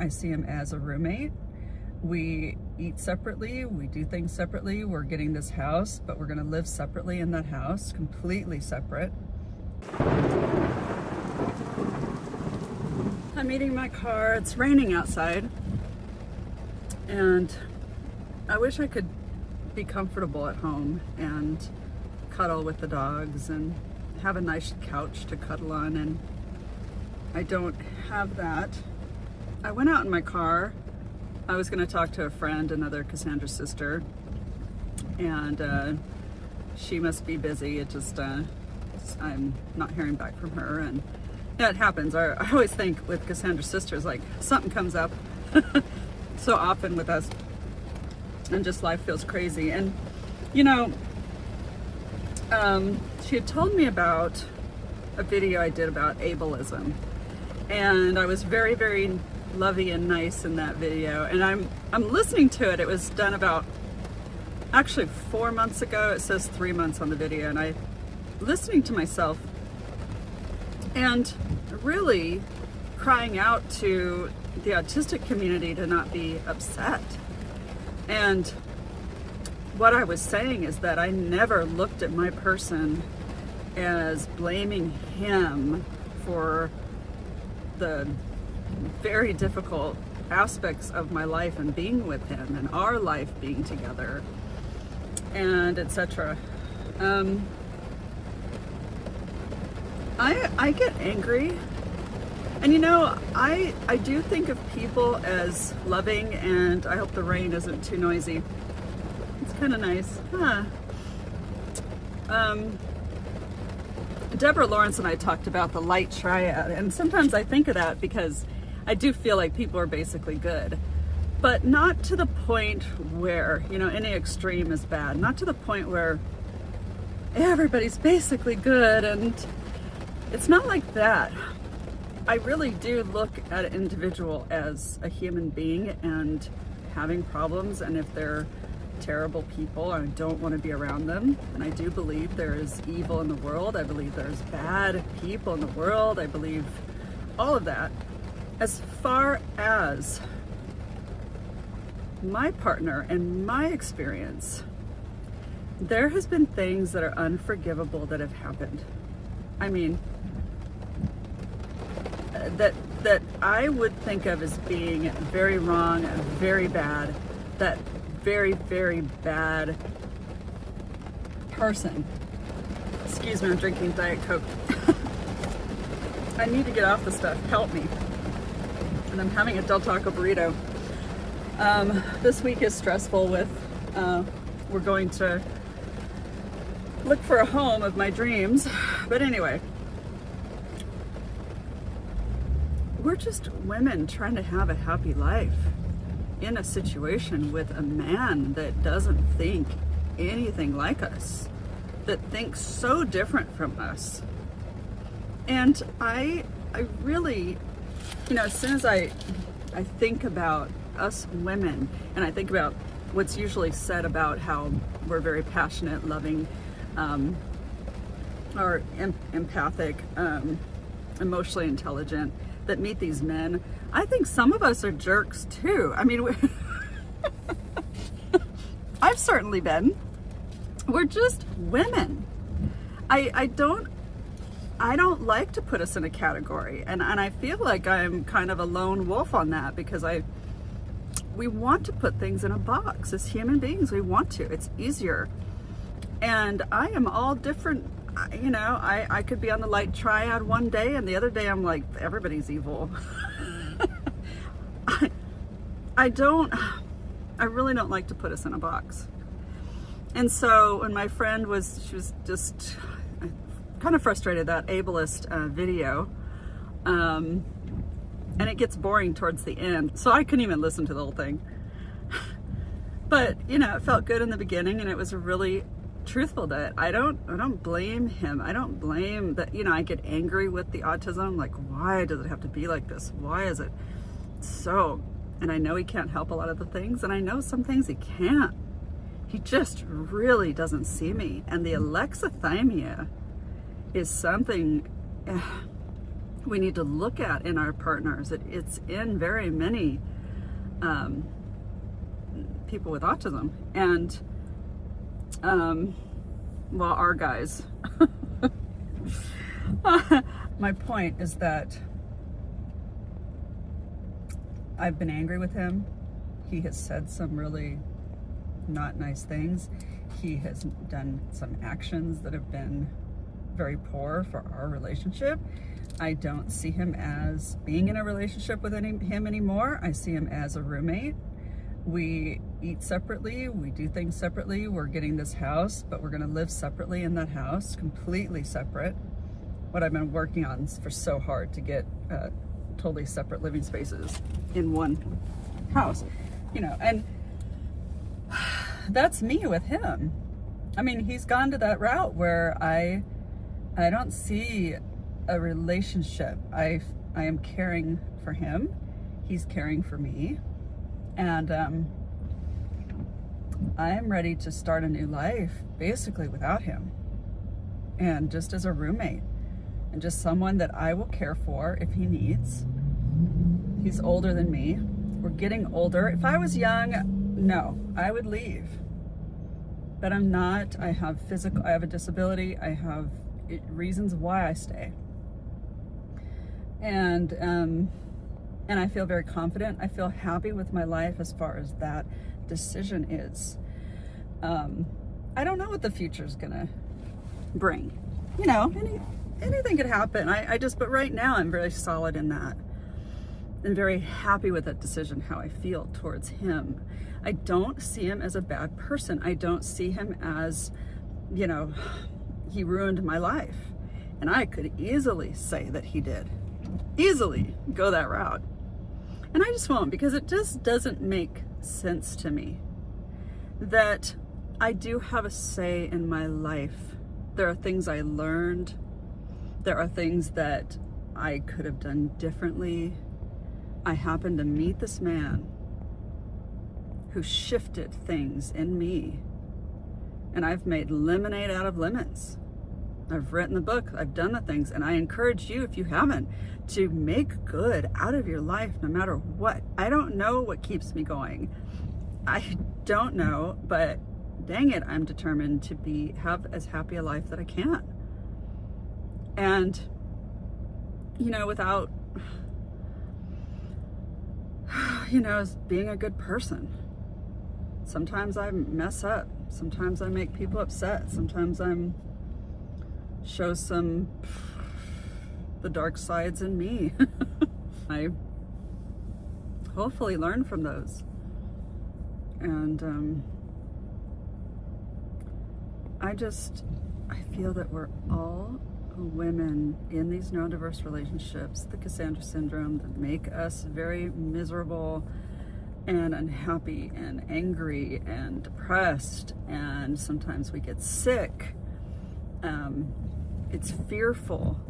I see him as a roommate. We eat separately, we do things separately. We're getting this house, but we're gonna live separately in that house, completely separate. I'm eating my car. It's raining outside, and I wish I could be comfortable at home and cuddle with the dogs and have a nice couch to cuddle on, and I don't have that. I went out in my car. I was going to talk to a friend, another Cassandra's sister, and she must be busy. It just I'm not hearing back from her, and yeah, it happens. I always think with Cassandra's sisters, like, something comes up so often with us, and just life feels crazy. And you know, she had told me about a video I did about ableism, and I was very, very lovey and nice in that video, and I'm listening to it. It was done about actually 4 months ago. It says 3 months on the video, and I listening to myself and really crying out to the autistic community to not be upset. And what I was saying is that I never looked at my person as blaming him for the very difficult aspects of my life and being with him and our life being together and etc. I get angry, and you know, I do think of people as loving, and I hope the rain isn't too noisy. It's kind of nice, huh? Deborah Lawrence and I talked about the light triad, and sometimes I think of that because I do feel like people are basically good, but not to the point where, you know, any extreme is bad. Not to the point where everybody's basically good, and it's not like that. I really do look at an individual as a human being and having problems, and if they're terrible people, I don't want to be around them. And I do believe there is evil in the world. I believe there's bad people in the world. I believe all of that. As far as my partner and my experience, there has been things that are unforgivable that have happened. I mean, that I would think of as being very wrong, very bad, that very, very bad person. Excuse me, I'm drinking Diet Coke. I need to get off the stuff. Help me. And I'm having a Del Taco burrito. This week is stressful with, we're going to look for a home of my dreams. But anyway, we're just women trying to have a happy life in a situation with a man that doesn't think anything like us, that thinks so different from us. And I really, you know, as soon as I think about us women, and I think about what's usually said about how we're very passionate, loving, or empathic, emotionally intelligent, that meet these men, I think some of us are jerks too. I mean, I've certainly been. We're just women. I don't like to put us in a category, and I feel like I'm kind of a lone wolf on that, because we want to put things in a box as human beings. We want to. It's easier. And I am all different. You know, I could be on the light triad one day, and the other day I'm like, everybody's evil. I really don't like to put us in a box. And so when my friend she was just kind of frustrated, that ableist video, and it gets boring towards the end, so I couldn't even listen to the whole thing. But you know, it felt good in the beginning, and it was really truthful that I don't blame him. I don't blame that, you know, I get angry with the autism, like, why does it have to be like this? Why is it so? And I know he can't help a lot of the things, and I know some things he can't. He just really doesn't see me. And the alexithymia is something, we need to look at in our partners. It's in very many people with autism, and well, our guys. My point is that I've been angry with him. He has said some really not nice things. He has done some actions that have been very poor for our relationship. I don't see him as being in a relationship with him anymore. I see him as a roommate. We eat separately, we do things separately. We're getting this house, but we're gonna live separately in that house, completely separate. What I've been working on for so hard to get totally separate living spaces in one house, you know, and that's me with him. I mean, he's gone to that route where I don't see a relationship. I am caring for him. He's caring for me. And I am ready to start a new life basically without him. And just as a roommate and just someone that I will care for if he needs. He's older than me. We're getting older. If I was young, no, I would leave. But I'm not. I have a disability. I have reasons why I stay. And I feel very confident. I feel happy with my life as far as that decision is. I don't know what the future's gonna bring. You know, anything could happen. But right now I'm very solid in that. I'm very happy with that decision, how I feel towards him. I don't see him as a bad person. I don't see him as, you know, he ruined my life. And I could easily say that he did. Easily go that route. And I just won't, because it just doesn't make sense to me that I do have a say in my life. There are things I learned. There are things that I could have done differently. I happened to meet this man who shifted things in me. And I've made lemonade out of lemons. I've written the book, I've done the things, and I encourage you, if you haven't, to make good out of your life no matter what. I don't know what keeps me going. I don't know, but dang it, I'm determined to have as happy a life that I can. And, you know, without, you know, as being a good person. Sometimes I mess up. Sometimes I make people upset. Sometimes show the dark sides in me. I hopefully learn from those. And I feel that we're all women in these neurodiverse relationships, the Cassandra syndrome, that make us very miserable and unhappy and angry and depressed, and sometimes we get sick. It's fearful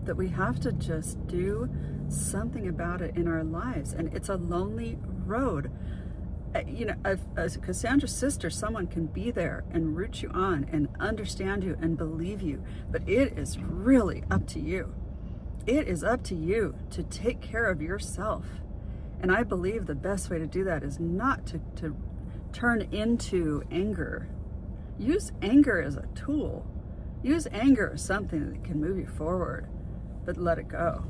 that we have to just do something about it in our lives, and it's a lonely road. You know, as a Cassandra sister, someone can be there and root you on and understand you and believe you, but it is really up to you. It is up to you to take care of yourself. And I believe the best way to do that is not to turn into anger. Use anger as a tool. Use anger as something that can move you forward, but let it go.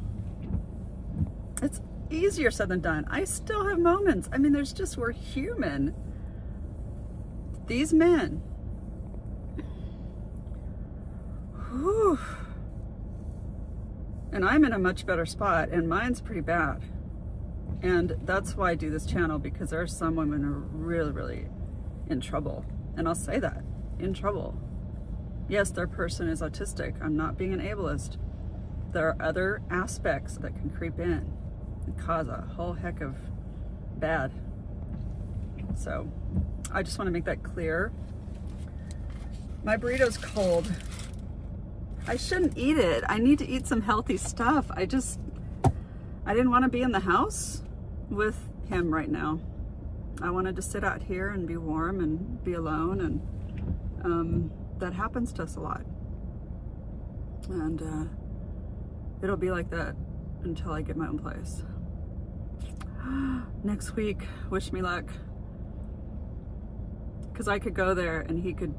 It's easier said than done. I still have moments. I mean, we're human. These men, whew, and I'm in a much better spot, and mine's pretty bad. And that's why I do this channel, because there are some women who are really, really in trouble. And I'll say that, in trouble. Yes, their person is autistic. I'm not being an ableist. There are other aspects that can creep in and cause a whole heck of bad. So I just want to make that clear. My burrito's cold. I shouldn't eat it. I need to eat some healthy stuff. I didn't want to be in the house with him right now. I wanted to sit out here and be warm and be alone, and that happens to us a lot. And it'll be like that until I get my own place. Next week, wish me luck. Because I could go there and he could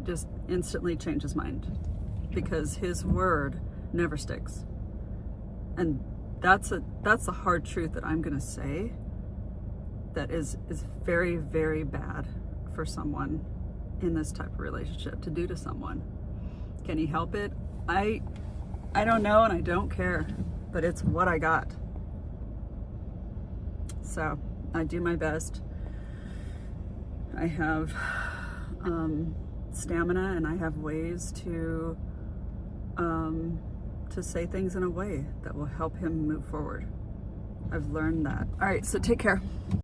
just instantly change his mind, because his word never sticks. And that's a hard truth that I'm gonna say that is very, very bad for someone in this type of relationship to do to someone. Can he help it? I don't know, and I don't care, but it's what I got. So I do my best. I have stamina, and I have ways to say things in a way that will help him move forward. I've learned that. All right, so take care.